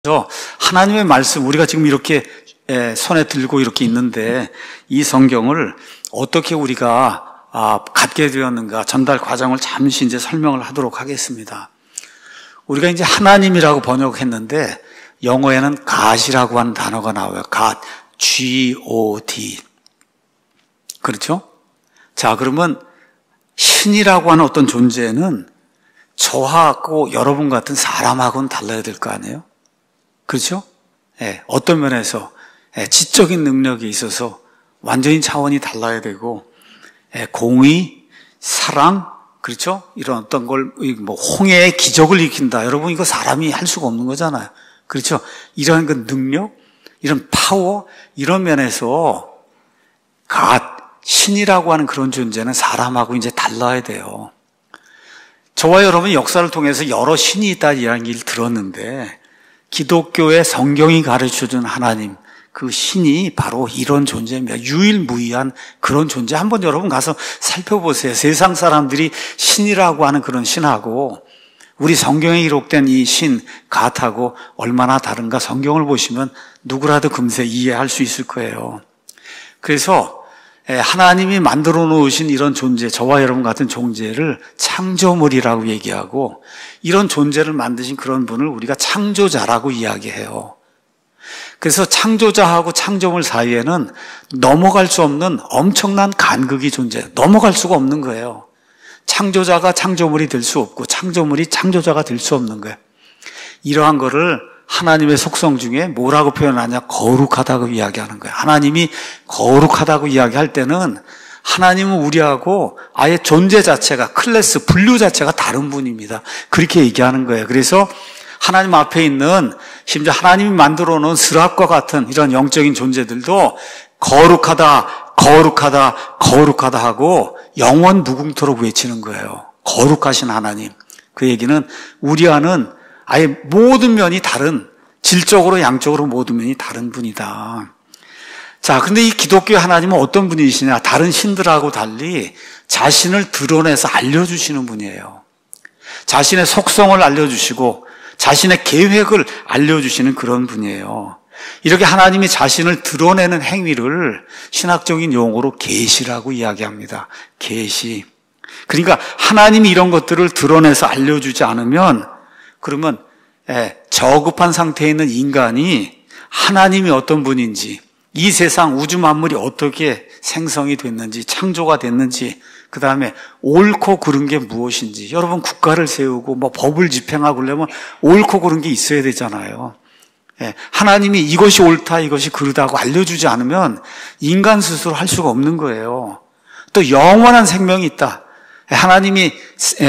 그래서 하나님의 말씀, 우리가 지금 이렇게 손에 들고 이렇게 있는데 이 성경을 어떻게 우리가 갖게 되었는가 전달 과정을 잠시 이제 설명을 하도록 하겠습니다. 우리가 이제 하나님이라고 번역했는데 영어에는 God이라고 하는 단어가 나와요. God, G-O-D. 그렇죠? 자, 그러면 신이라고 하는 어떤 존재는 저하고 여러분 같은 사람하고는 달라야 될 거 아니에요? 그렇죠? 어떤 면에서 지적인 능력에 있어서 완전히 차원이 달라야 되고 공의, 사랑, 그렇죠? 이런 어떤 걸 뭐 홍해의 기적을 일으킨다. 여러분 이거 사람이 할 수가 없는 거잖아요. 그렇죠? 이런 그 능력, 이런 파워, 이런 면에서 신이라고 하는 그런 존재는 사람하고 이제 달라야 돼요. 저와 여러분 역사를 통해서 여러 신이 있다 이런 얘기를 들었는데 기독교의 성경이 가르쳐준 하나님, 그 신이 바로 이런 존재입니다. 유일무이한 그런 존재. 한번 여러분 가서 살펴보세요. 세상 사람들이 신이라고 하는 그런 신하고 우리 성경에 기록된 이 신, 갓하고 얼마나 다른가 성경을 보시면 누구라도 금세 이해할 수 있을 거예요. 그래서 하나님이 만들어 놓으신 이런 존재, 저와 여러분 같은 존재를 창조물이라고 얘기하고 이런 존재를 만드신 그런 분을 우리가 창조자라고 이야기해요. 그래서 창조자하고 창조물 사이에는 넘어갈 수 없는 엄청난 간극이 존재해요. 넘어갈 수가 없는 거예요. 창조자가 창조물이 될 수 없고 창조물이 창조자가 될 수 없는 거예요. 이러한 거를 하나님의 속성 중에 뭐라고 표현하냐? 거룩하다고 이야기하는 거예요. 하나님이 거룩하다고 이야기할 때는 하나님은 우리하고 아예 존재 자체가, 클래스, 분류 자체가 다른 분입니다. 그렇게 얘기하는 거예요. 그래서 하나님 앞에 있는 심지어 하나님이 만들어 놓은 스랍과 같은 이런 영적인 존재들도 거룩하다, 거룩하다, 거룩하다 하고 영원 무궁토록 외치는 거예요. 거룩하신 하나님. 그 얘기는 우리와는 아예 모든 면이 다른, 질적으로 양적으로 모든 면이 다른 분이다. 자, 근데 이 기독교 하나님은 어떤 분이시냐? 다른 신들하고 달리 자신을 드러내서 알려주시는 분이에요. 자신의 속성을 알려주시고 자신의 계획을 알려주시는 그런 분이에요. 이렇게 하나님이 자신을 드러내는 행위를 신학적인 용어로 계시라고 이야기합니다. 계시. 그러니까 하나님이 이런 것들을 드러내서 알려주지 않으면 그러면 저급한 상태에 있는 인간이 하나님이 어떤 분인지, 이 세상 우주 만물이 어떻게 생성이 됐는지, 창조가 됐는지, 그 다음에 옳고 그른 게 무엇인지, 여러분 국가를 세우고 뭐 법을 집행하고 그러려면 옳고 그른 게 있어야 되잖아요. 하나님이 이것이 옳다, 이것이 그르다고 알려주지 않으면 인간 스스로 할 수가 없는 거예요. 또 영원한 생명이 있다. 하나님이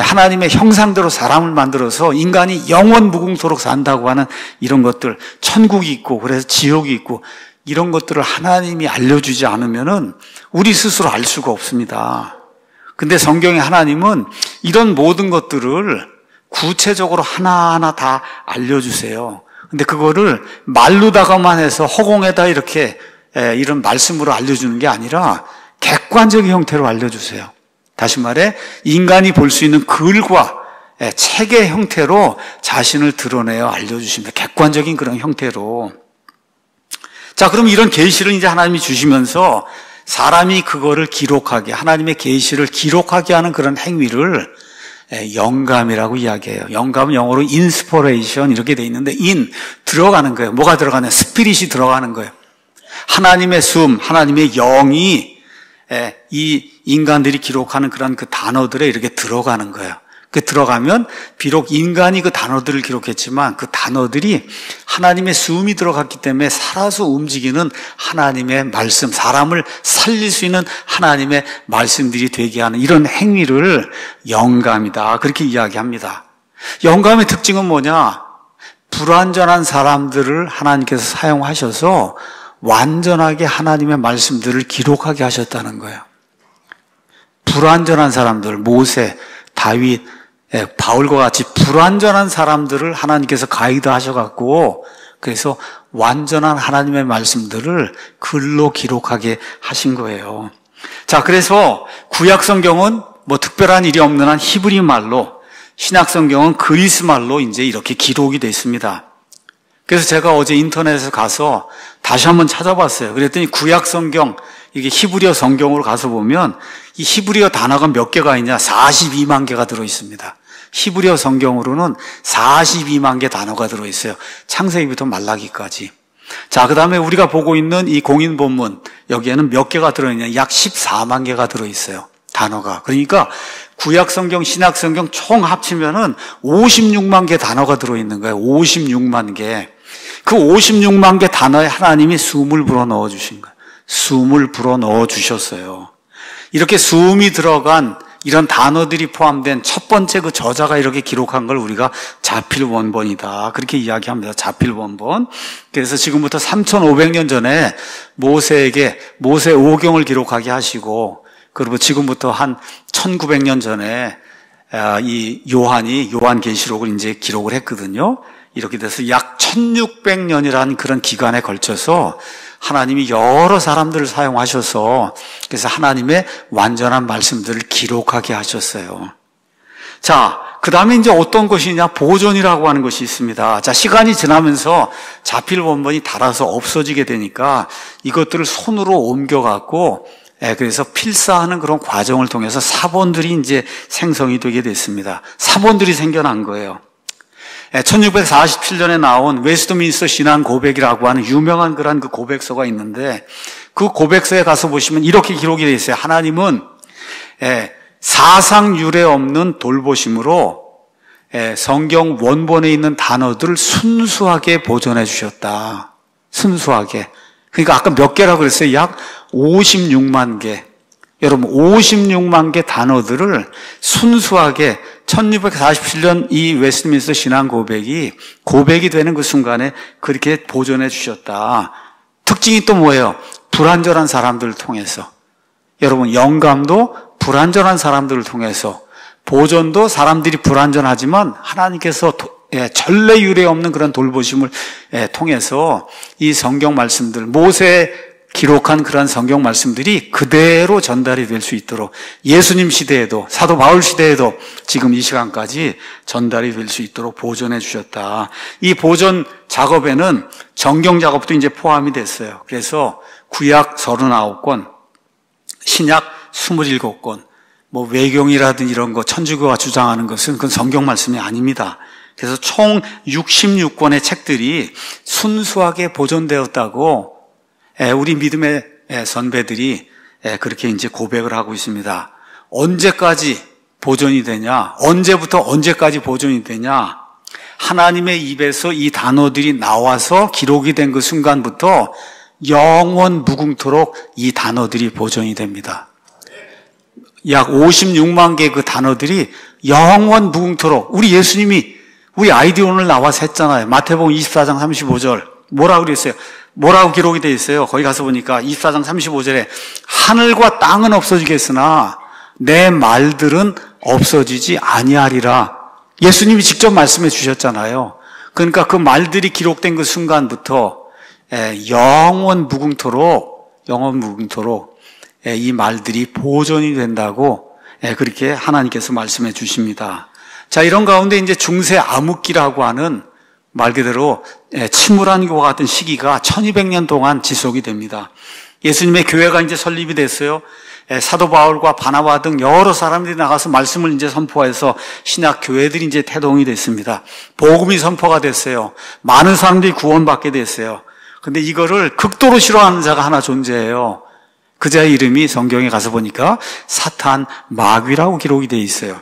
하나님의 형상대로 사람을 만들어서 인간이 영원 무궁토록 산다고 하는 이런 것들, 천국이 있고 그래서 지옥이 있고 이런 것들을 하나님이 알려주지 않으면은 우리 스스로 알 수가 없습니다. 근데 성경의 하나님은 이런 모든 것들을 구체적으로 하나하나 다 알려주세요. 근데 그거를 말로다가만 해서 허공에다 이렇게 이런 말씀으로 알려주는 게 아니라 객관적인 형태로 알려주세요. 다시 말해 인간이 볼 수 있는 글과 책의 형태로 자신을 드러내어 알려주십니다. 객관적인 그런 형태로. 자, 그럼 이런 계시를 이제 하나님이 주시면서 사람이 그거를 기록하게, 하나님의 계시를 기록하게 하는 그런 행위를 영감이라고 이야기해요. 영감은 영어로 inspiration 이렇게 돼 있는데 들어가는 거예요. 뭐가 들어가냐? 스피릿이 들어가는 거예요. 하나님의 숨, 하나님의 영이 이 인간들이 기록하는 그런 그 단어들에 이렇게 들어가는 거예요. 그 들어가면 비록 인간이 그 단어들을 기록했지만 그 단어들이 하나님의 숨이 들어갔기 때문에 살아서 움직이는 하나님의 말씀, 사람을 살릴 수 있는 하나님의 말씀들이 되게 하는 이런 행위를 영감이다. 그렇게 이야기합니다. 영감의 특징은 뭐냐? 불완전한 사람들을 하나님께서 사용하셔서 완전하게 하나님의 말씀들을 기록하게 하셨다는 거예요. 불완전한 사람들, 모세, 다윗, 바울과 같이 불완전한 사람들을 하나님께서 가이드 하셔갖고 그래서 완전한 하나님의 말씀들을 글로 기록하게 하신 거예요. 자, 그래서 구약 성경은 뭐 특별한 일이 없는 한 히브리 말로, 신약 성경은 그리스 말로 이제 이렇게 기록이 됐습니다. 그래서 제가 어제 인터넷에 가서 다시 한번 찾아봤어요. 그랬더니 구약 성경, 이게 히브리어 성경으로 가서 보면 이 히브리어 단어가 몇 개가 있냐? 42만 개가 들어있습니다. 히브리어 성경으로는 42만 개 단어가 들어있어요. 창세기부터 말라기까지. 자, 그 다음에 우리가 보고 있는 이 공인 본문, 여기에는 몇 개가 들어있냐? 약 14만 개가 들어있어요. 단어가. 그러니까 구약 성경, 신약 성경 총 합치면은 56만 개 단어가 들어있는 거예요. 56만 개. 그 56만 개 단어에 하나님이 숨을 불어 넣어 주신 거예요. 숨을 불어 넣어 주셨어요. 이렇게 숨이 들어간 이런 단어들이 포함된 첫 번째 그 저자가 이렇게 기록한 걸 우리가 자필 원본이다. 그렇게 이야기합니다. 자필 원본. 그래서 지금부터 3,500년 전에 모세에게 모세 오경을 기록하게 하시고, 그리고 지금부터 한 1900년 전에 이 요한이 요한계시록을 이제 기록을 했거든요. 이렇게 돼서 약 1600년이라는 그런 기간에 걸쳐서 하나님이 여러 사람들을 사용하셔서 그래서 하나님의 완전한 말씀들을 기록하게 하셨어요. 자, 그 다음에 이제 어떤 것이냐? 보존이라고 하는 것이 있습니다. 자, 시간이 지나면서 자필 원본이 닳아서 없어지게 되니까 이것들을 손으로 옮겨갖고 그래서 필사하는 그런 과정을 통해서 사본들이 이제 생성이 되게 됐습니다. 사본들이 생겨난 거예요. 1647년에 나온 웨스트민스터 신앙 고백이라고 하는 유명한 그런 그 고백서가 있는데 그 고백서에 가서 보시면 이렇게 기록이 되어 있어요. 하나님은 사상 유례 없는 돌보심으로 성경 원본에 있는 단어들을 순수하게 보존해 주셨다. 순수하게. 그러니까 아까 몇 개라고 그랬어요? 약 56만 개. 여러분 56만 개 단어들을 순수하게 1647년 이 웨스트민스터 신앙 고백이 되는 그 순간에 그렇게 보존해 주셨다. 특징이 또 뭐예요? 불완전한 사람들을 통해서. 여러분 영감도 불완전한 사람들을 통해서, 보존도 사람들이 불완전하지만 하나님께서 전례 유례 없는 그런 돌보심을 통해서 이 성경 말씀들, 모세 기록한 그런 성경 말씀들이 그대로 전달이 될 수 있도록 예수님 시대에도 사도 바울 시대에도 지금 이 시간까지 전달이 될 수 있도록 보존해 주셨다. 이 보존 작업에는 정경 작업도 이제 포함이 됐어요. 그래서 구약 39권, 신약 27권, 뭐 외경이라든 이런 거 천주교가 주장하는 것은 그건 성경 말씀이 아닙니다. 그래서 총 66권의 책들이 순수하게 보존되었다고 우리 믿음의 선배들이 그렇게 이제 고백을 하고 있습니다. 언제까지 보존이 되냐? 언제부터 언제까지 보존이 되냐? 하나님의 입에서 이 단어들이 나와서 기록이 된 그 순간부터 영원 무궁토록 이 단어들이 보존이 됩니다. 약 56만 개의 그 단어들이 영원 무궁토록, 우리 예수님이 우리 아이디 오늘 나와서 했잖아요. 마태복음 24장 35절. 뭐라고 그랬어요? 뭐라고 기록이 되어 있어요? 거기 가서 보니까 24장 35절에 하늘과 땅은 없어지겠으나 내 말들은 없어지지 아니하리라. 예수님이 직접 말씀해 주셨잖아요. 그러니까 그 말들이 기록된 그 순간부터 영원 무궁토록 이 말들이 보존이 된다고 그렇게 하나님께서 말씀해 주십니다. 자, 이런 가운데 이제 중세 암흑기라고 하는 말 그대로 침울한 것 같은 시기가 1200년 동안 지속이 됩니다. 예수님의 교회가 이제 설립이 됐어요. 사도 바울과 바나바 등 여러 사람들이 나가서 말씀을 이제 선포해서 신약 교회들이 이제 태동이 됐습니다. 복음이 선포가 됐어요. 많은 사람들이 구원받게 됐어요. 근데 이거를 극도로 싫어하는 자가 하나 존재해요. 그 자의 이름이 성경에 가서 보니까 사탄 마귀라고 기록이 되어 있어요.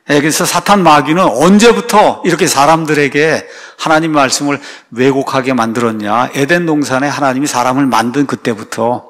그래서 사탄 마귀는 언제부터 이렇게 사람들에게 하나님 말씀을 왜곡하게 만들었냐? 에덴 동산에 하나님이 사람을 만든 그때부터.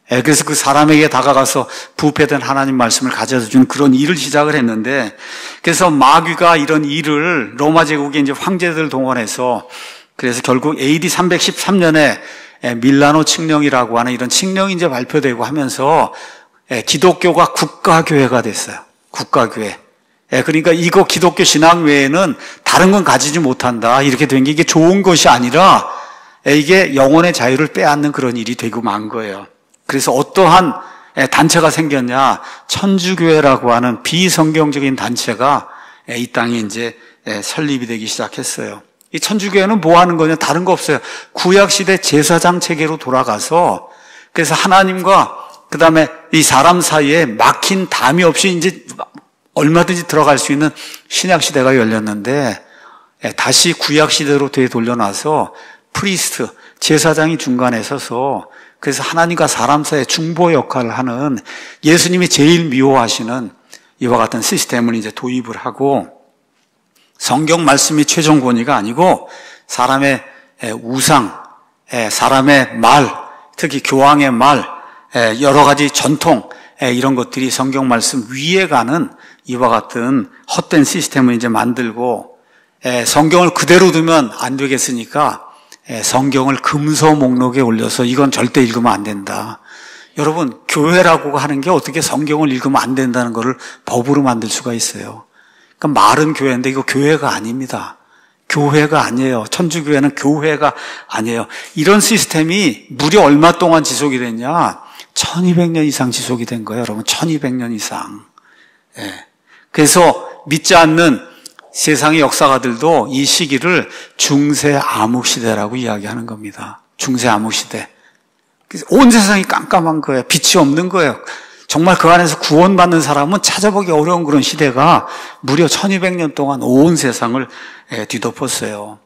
그래서 그 사람에게 다가가서 부패된 하나님 말씀을 가져다 준 그런 일을 시작을 했는데, 그래서 마귀가 이런 일을 로마 제국의 이제 황제들 동원해서, 그래서 결국 AD 313년에 밀라노 칙령이라고 하는 이런 칙령이 이제 발표되고 하면서 기독교가 국가교회가 됐어요. 국가교회. 그러니까 이거 기독교 신앙 외에는 다른 건 가지지 못한다. 이렇게 된 게 이게 좋은 것이 아니라 이게 영혼의 자유를 빼앗는 그런 일이 되고 만 거예요. 그래서 어떠한 단체가 생겼냐? 천주교회라고 하는 비성경적인 단체가 이 땅에 이제 설립이 되기 시작했어요. 이 천주교회는 뭐 하는 거냐? 다른 거 없어요. 구약시대 제사장 체계로 돌아가서 그래서 하나님과 그 다음에 이 사람 사이에 막힌 담이 없이 이제 얼마든지 들어갈 수 있는 신약시대가 열렸는데 다시 구약시대로 되돌려놔서 프리스트, 제사장이 중간에 서서 그래서 하나님과 사람 사이의 중보 역할을 하는 예수님이 제일 미워하시는 이와 같은 시스템을 이제 도입을 하고 성경 말씀이 최종 권위가 아니고 사람의 우상, 사람의 말, 특히 교황의 말, 여러 가지 전통 이런 것들이 성경 말씀 위에 가는 이와 같은 헛된 시스템을 이제 만들고 성경을 그대로 두면 안 되겠으니까 성경을 금서 목록에 올려서 이건 절대 읽으면 안 된다. 여러분, 교회라고 하는 게 어떻게 성경을 읽으면 안 된다는 것을 법으로 만들 수가 있어요. 그러니까 말은 교회인데 이거 교회가 아닙니다. 교회가 아니에요. 천주교회는 교회가 아니에요. 이런 시스템이 무려 얼마 동안 지속이 됐냐? 1200년 이상 지속이 된 거예요, 여러분. 1200년 이상. 그래서 믿지 않는 세상의 역사가들도 이 시기를 중세 암흑시대라고 이야기하는 겁니다. 중세 암흑시대. 온 세상이 깜깜한 거예요. 빛이 없는 거예요. 정말 그 안에서 구원받는 사람은 찾아보기 어려운 그런 시대가 무려 1200년 동안 온 세상을 뒤덮었어요.